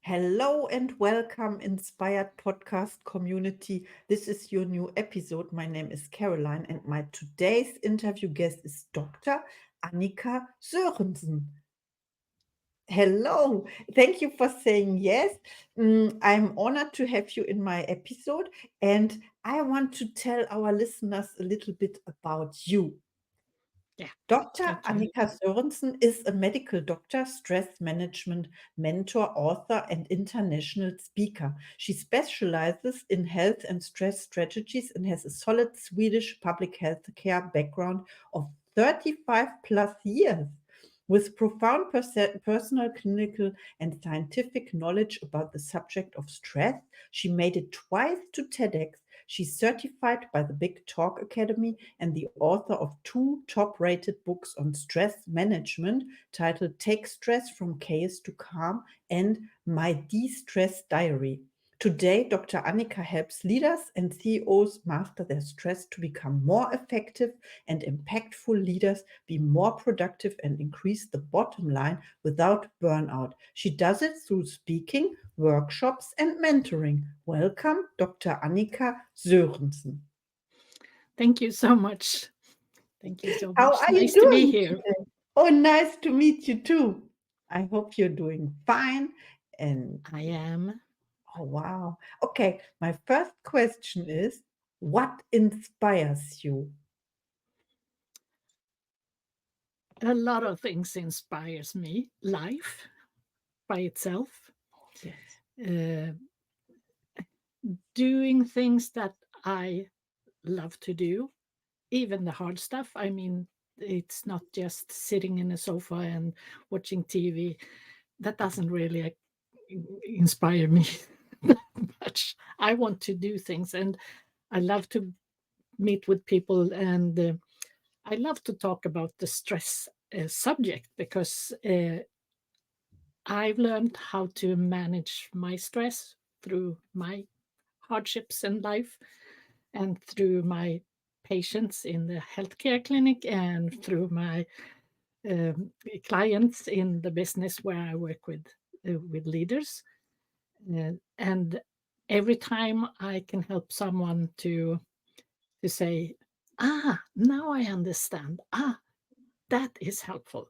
Hello and welcome, inspired podcast community. This is your new episode. My name is Caroline, and my today's interview guest is Dr. Annika Soerensen. Hello, thank you for saying yes. I'm honored to have you in my episode, and I want to tell our listeners a little bit about you. Yeah, Dr. thank you. Annika Sorensen is a medical doctor, stress management mentor, author, and international speaker. She specializes in health and stress strategies and has a solid Swedish public health care background of 35 plus years. With profound personal, clinical, and scientific knowledge about the subject of stress, she made it twice to TEDx. She's certified by the Big Talk Academy and the author of two top rated books on stress management titled Take Stress from Chaos to Calm and My De Stress Diary. Today, Dr. Annika helps leaders and CEOs master their stress to become more effective and impactful leaders, be more productive, and increase the bottom line without burnout. She does it through speaking, workshops, and mentoring. Welcome, Dr. Annika Soerensen. Thank you so much. Thank you so How much. are you Nice to be doing here. today? Oh, nice to meet you too. I hope you're doing fine. And I am oh, wow. Okay, my first question is, what inspires you? a lot of things inspires me. Life by itself, Yes. uh, doing things that I love to do, even the hard stuff. I mean, it's not just sitting in a sofa and watching TV. That doesn't really inspire me that much. I want to do things, and I love to meet with people, and I love to talk about the stress subject because I've learned how to manage my stress through my hardships in life and through my patients in the healthcare clinic and through my um, clients in the business where I work with leaders. And every time I can help someone to say, now I understand. That is helpful.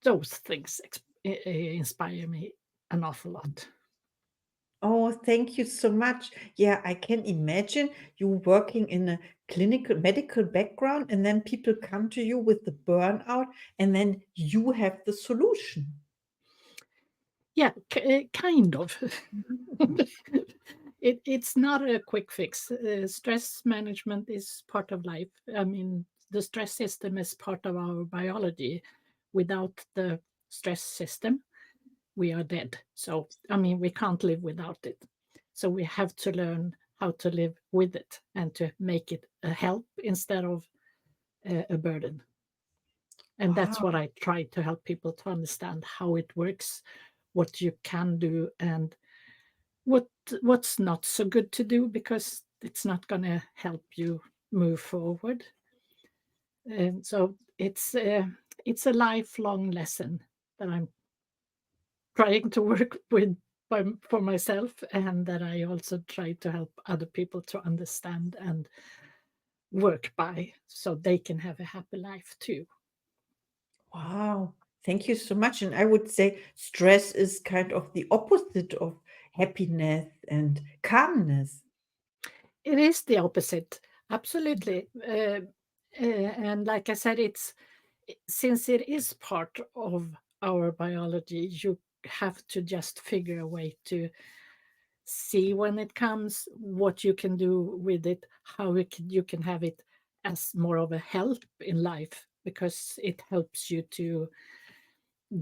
Those things inspire me an awful lot. Oh, thank you so much. Yeah, I can imagine you working in a clinical medical background, and then people come to you with the burnout, and then you have the solution. Yeah, kind of. It's not a quick fix. Stress management is part of life. I mean, the stress system is part of our biology. Without the stress system, we are dead. So, I mean, we can't live without it. So, we have to learn how to live with it and to make it a help instead of a burden. And that's Wow. what I try to help people to understand how it works, what you can do, and what what's not so good to do because it's not going to help you move forward. So it's a lifelong lesson that I'm trying to work with for myself, and that I also try to help other people to understand and work by so they can have a happy life too. Wow. Thank you so much. And I would say stress is kind of the opposite of happiness and calmness. It is the opposite, absolutely. And like I said, since it is part of our biology, you have to just figure a way to see when it comes, what you can do with it, how you can have it as more of a help in life, because it helps you to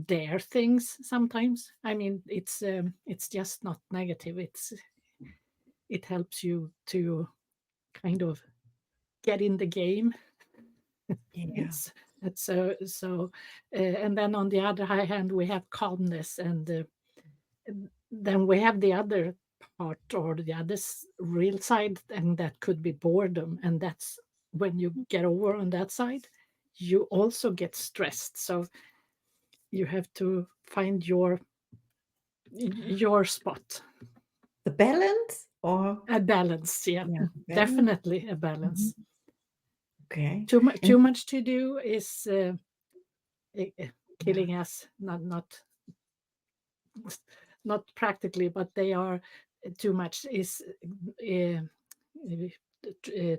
dare things sometimes. I mean, it's just not negative. It helps you to kind of get in the game. Yeah. It's and then on the other hand, we have calmness, and then we have the other part, or the other real side, and that could be boredom, and that's when you get over on that side, you also get stressed. So you have to find your your spot. The balance or A balance, yeah, yeah, balance. definitely a Mhm. balance. Okay. Too And much to do is yeah, killing us. Not practically, but they are too much is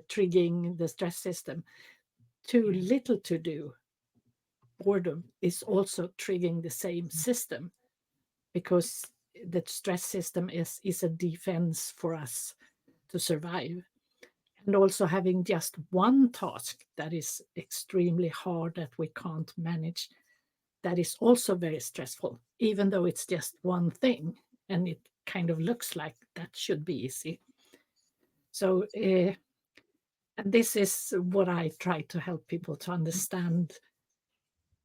triggering the stress system. Too yeah, little to do, boredom, is also triggering the same system, because the stress system is a defense for us to survive. And also having just one task that is extremely hard that we can't manage, that is also very stressful, even though it's just one thing and it kind of looks like that should be easy. So and this is what I try to help people to understand,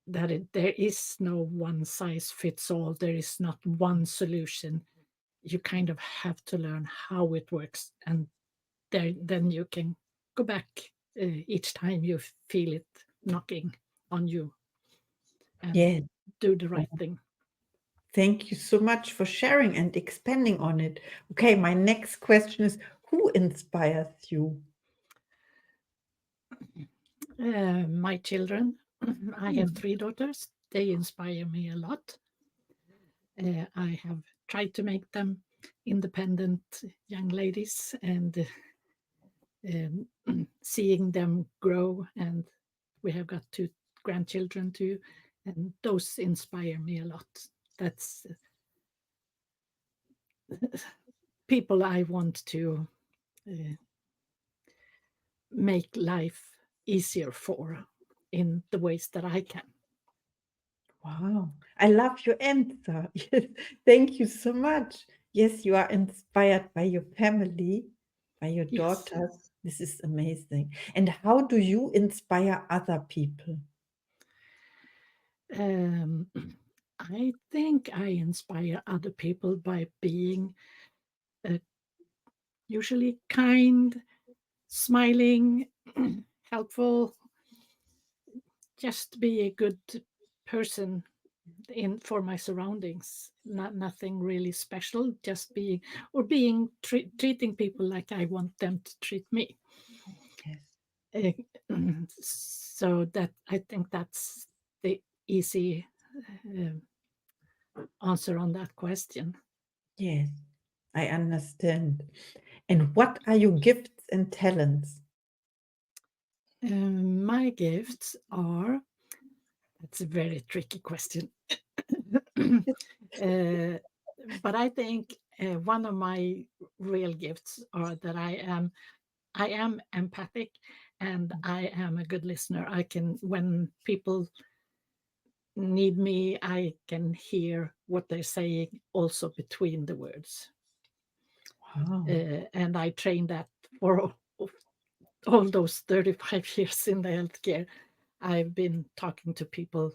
that there is no one size fits all. There is not one solution. You kind of have to learn how it works, and then you can go back each time you feel it knocking on you, and yes. do the Oh, right thing. thank you so much for sharing and expanding on it. Okay, my next question is, who inspires you? My children, I have Hmm. 3 daughters. They inspire me a lot. I have tried to make them independent young ladies, and um, seeing them grow, and we have got 2 grandchildren too, and those inspire me a lot. That's people I want to uh, make life easier for in the ways that I can. Wow, I love your answer. Yes, thank you so much. Yes, you are inspired by your family, by your Yes. daughters. This is amazing. And how do you inspire other people? Um, I think I inspire other people by being uh, usually kind, smiling, helpful, just be a good person in for my surroundings. Nothing really special, just being, or being treating people like I want them to treat me. Yes, Uh, so that, I think that's the easy uh, answer on that question. yes, I understand. And what are your gifts and talents? My gifts are, that's a very tricky question. uh, but I think one of my real gifts are that I am empathic, and I am a good listener. I can, when people need me, I can hear what they're saying also between the words. Wow. And I trained that for all those 35 years in the healthcare. I've been talking to people,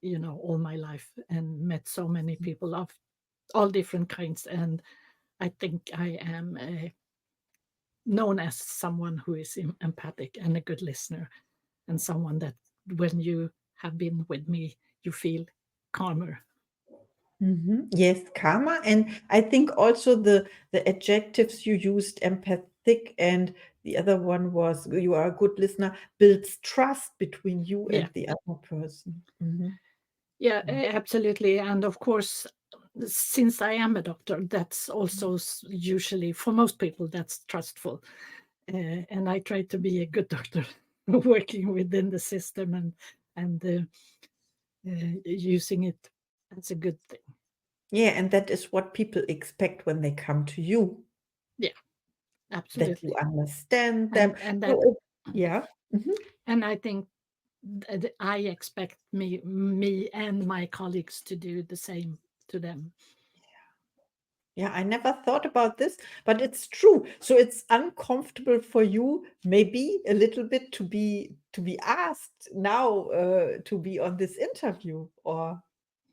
all my life, and met so many people of all different kinds. And I think I am known as someone who is empathic and a good listener, and someone that when you have been with me, you feel calmer. Mhm. Yes, karma. And I think also the adjectives you used, empathic, and the other one was you are a good listener, builds trust between you Yeah. and the other person. Mhm. Yeah, absolutely. And of course, since I am a doctor, that's also usually, for most people, that's trustful. And I try to be a good doctor, working within the system, and using it as a good thing. Yeah, and that is what people expect when they come to you, Yeah, that you absolutely. understand them. And that, So, yeah. Mhm. and I think I expect me and my colleagues to do the same to them. Yeah, I never thought about this, but it's true. So it's uncomfortable for you, maybe a little bit, to be asked now to be on this interview, or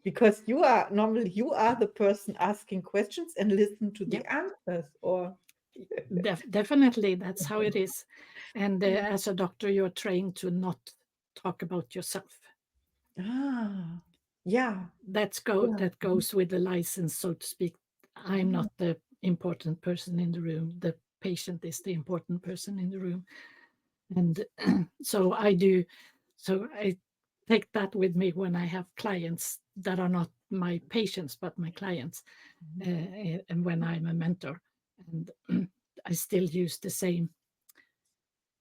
because you are the person asking questions and listen to Yeah, the answers, or definitely, that's how it is. And as a doctor, you're trained to not talk about yourself. ah, Yeah. Yeah. That goes with the license, so to speak. I'm Mhm. not the important person in the room. The patient is the important person in the room. And so I do, so I take that with me when I have clients that are not my patients, but my clients, and when I'm a mentor. And I still use the same,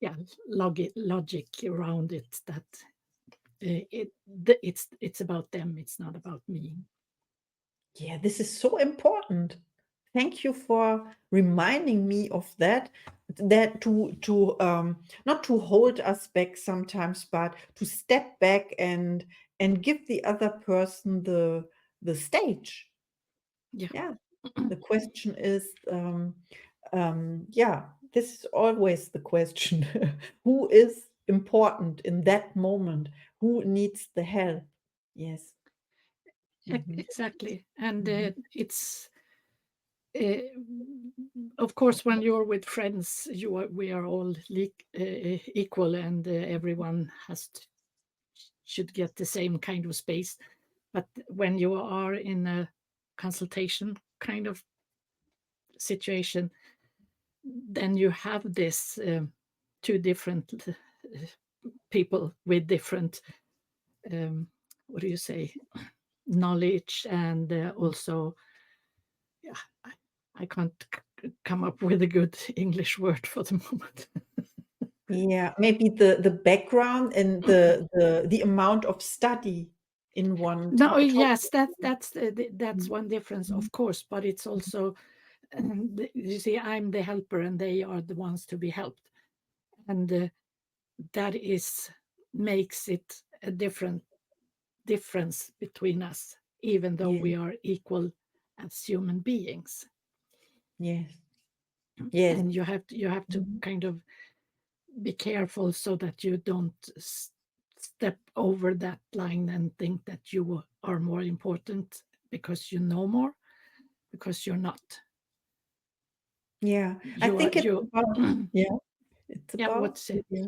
yeah, logic around it, that it's about them, it's not about me. Yeah, this is so important. Thank you for reminding me of that. That to not to hold us back sometimes, but to step back and give the other person the stage. Yeah. Yeah. The question is, yeah, this is always the question. Who is important in that moment? Who needs the help? Yes. Mhm. Exactly. And Mhm. it's uh, of course, when you're with friends, we are all equal, and everyone should get the same kind of space. But when you are in a consultation kind of situation, then you have this two different people with different, um, what do you say, knowledge, and also, yeah, I can't come up with a good English word for the moment. Yeah, maybe the background and the amount of study in one No, yes, topic. that's Mhm. one difference, Mhm. of course, but it's also, you see, I'm the helper and they are the ones to be helped, and that is makes it a difference between us, even though Yeah, we are equal as human beings. yes, yes. And you have to Mhm. kind of be careful so that you don't step over that line and think that you are more important because you know more, because you're not. Yeah, I You are think it's you. about, yeah, it's Yeah, about, what's it? yeah.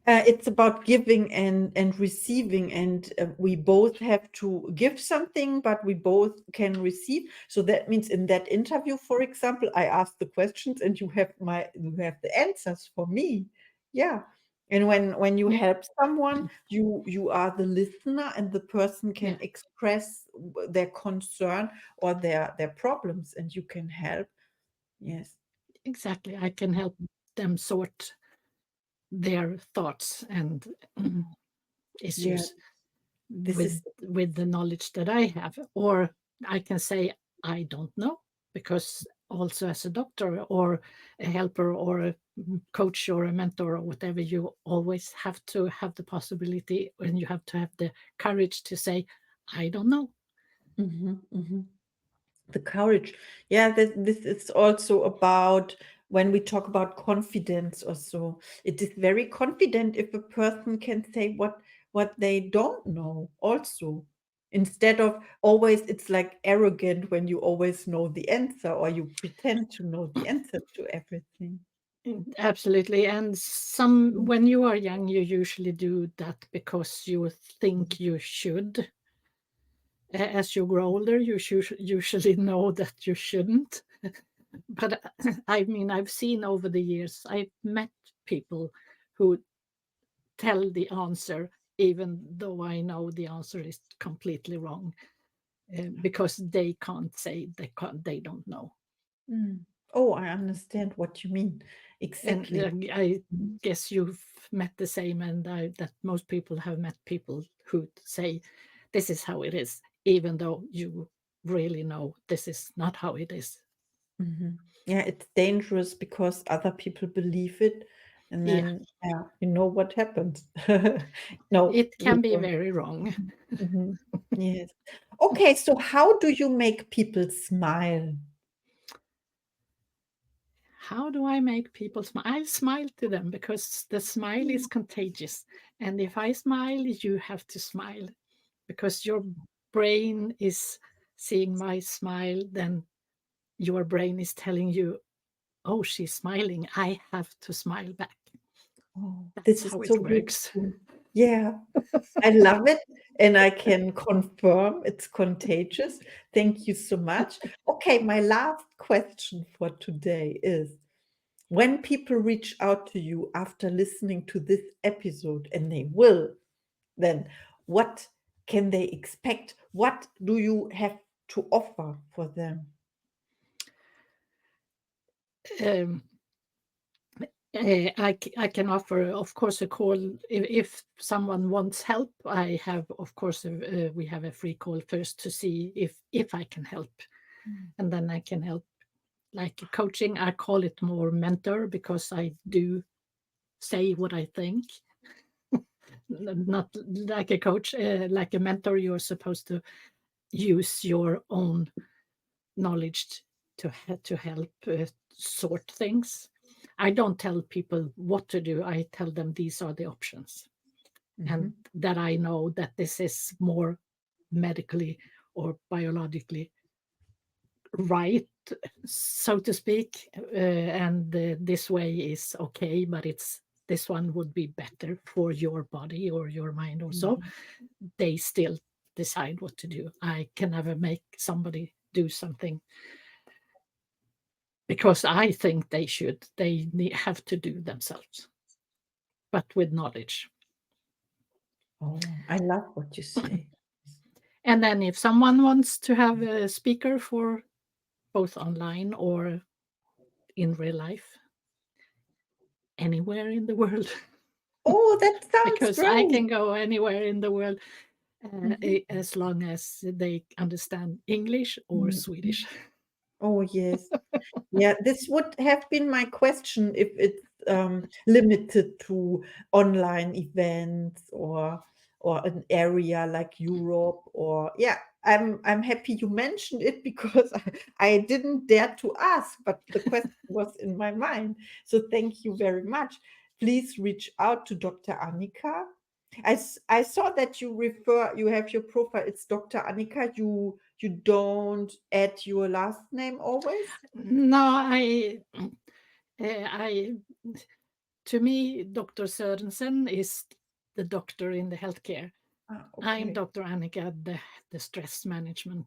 It's about giving and receiving, and we both have to give something, but we both can receive. So that means in that interview, for example, I ask the questions, and you have the answers for me. Yeah, and when you Yeah, help someone, you are the listener, and the person can yeah, express their concern or their problems, and you can help. Yes. exactly. I can help them sort their thoughts and Yeah. issues This is. with the knowledge that I have, or I can say I don't know, because also as a doctor or a helper or a coach or a mentor or whatever, you always have to have the possibility, and you have to have the courage to say I don't know. Mhm, mhm. The courage. Yeah, this is also about when we talk about confidence or so. It is very confident if a person can say what they don't know also. Instead of always, it's like arrogant when you always know the answer or you pretend to know the answer to everything. Absolutely. And some, when you are young, you usually do that because you think you should. As you grow older, you usually know that you shouldn't. But I mean, I've seen over the years, I've met people who tell the answer, even though I know the answer is completely wrong, because they can't say they don't know. Mm. Oh, I understand what you mean. And Exactly. I Mhm. guess you've met the same, and that most people have met people who say, "This is how it is," even though you really know this is not how it is. Mhm. Yeah, it's dangerous because other people believe it, and Yeah, then, yeah, you know what happens. No, it we can be don't. very wrong. Mhm. Mhm. Yes. Okay, so how do you make people smile? How do I make people smile? I smile to them because the smile is Mm. contagious. And if I smile, you have to smile because your brain is seeing my smile, then your brain is telling you, oh, she's smiling. I have to smile back. Oh, That's this is how it so works. beautiful. Yeah, I love it, and I can confirm it's contagious. Thank you so much. Okay, my last question for today is, when people reach out to you after listening to this episode, and they will, then what can they expect? What do you have to offer for them? Um, I can offer, of course, a call if someone wants help. I have, of course, we have a free call first to see if I can help, Mm. and then I can help. Like coaching, I call it more mentor because I do say what I think. Not like a coach, like a mentor. You're supposed to use your own knowledge to help sort things. I don't tell people what to do. I tell them these are the options, and Mhm. that I know that this is more medically or biologically right, so to speak, and this way is okay, but it's this one would be better for your body or your mind also. Mhm. They still decide what to do. I can never make somebody do something because I think they should. Have to do themselves, but with knowledge. Oh, I love what you say. And then if someone wants to have a speaker for both online or in real life, anywhere in the world, Oh, that sounds because I great. can go anywhere in the world Mhm. as long as they understand English or Mhm. Swedish. Oh, yes. Yeah, this would have been my question if it's limited to online events or an area like Europe or yeah, I'm happy you mentioned it because I didn't dare to ask, but the question was in my mind. So thank you very much. Please reach out to Dr. Annika. I saw that you have your profile. It's Dr. Annika. You don't add your last name always? No, I to me, Dr. Sorensen is the doctor in the healthcare. Ah, I'm okay. Dr. Annika, the stress management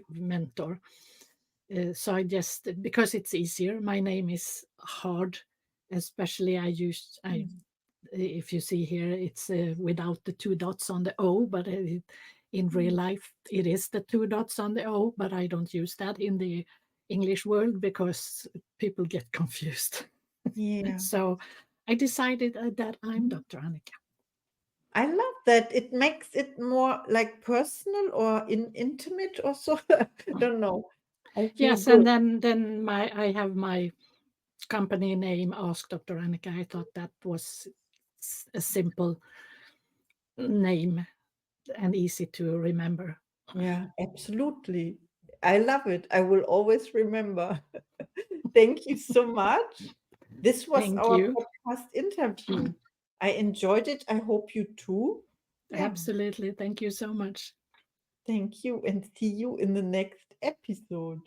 mentor. So I just, because it's easier, my name is hard, especially Mm, if you see here, it's without the two dots on the O, but in real mm. life, it is the two dots on the O, but I don't use that in the English world because people get confused. Yeah. So I decided that I'm Mhm. Dr. Annika. I love that. It makes it more like personal or intimate or so. Don't know. I feel Yes, and good. then my I have my company name, Ask Dr. Annika. I thought that was a simple name and easy to remember. Yeah, absolutely. I love it. I will always remember. Thank you so much. This was Thank our you. podcast interview. I enjoyed it. I hope you too. Yeah. Absolutely. Thank you so much. Thank you and see you in the next episode.